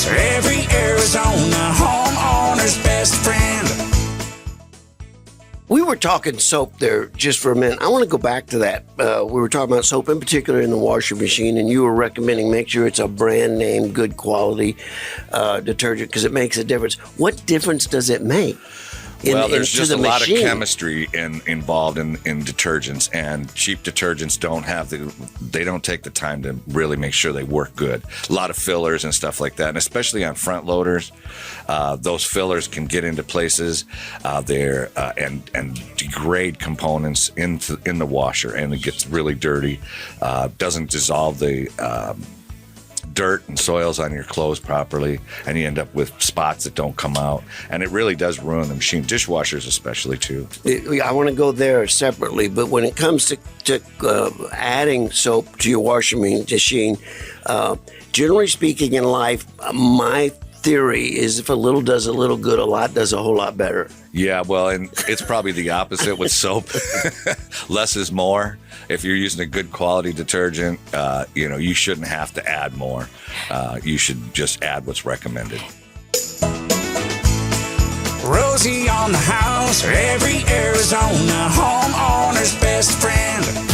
house, every Arizona homeowner's best friend. We were talking soap there just for a minute. I want to go back to that. We were talking about soap, in particular in the washing machine, and you were recommending make sure it's a brand name, good quality detergent because it makes a difference. What difference does it make? There's just a lot of machine? chemistry involved in detergents, and cheap detergents they don't take the time to really make sure they work good. A lot of fillers and stuff like that, and especially on front loaders, those fillers can get into places and degrade components in the washer, and it gets really dirty. Doesn't dissolve the dirt and soils on your clothes properly, and you end up with spots that don't come out, and it really does ruin the machine, dishwashers especially too. I want to go there separately, but when it comes to adding soap to your washing machine, generally speaking in life, my theory is if a little does a little good, a lot does a whole lot better. Yeah, well, and it's probably the opposite with soap. Less is more. If you're using a good quality detergent, you shouldn't have to add more. You should just add what's recommended. Rosie on the house, every Arizona homeowner's best friend.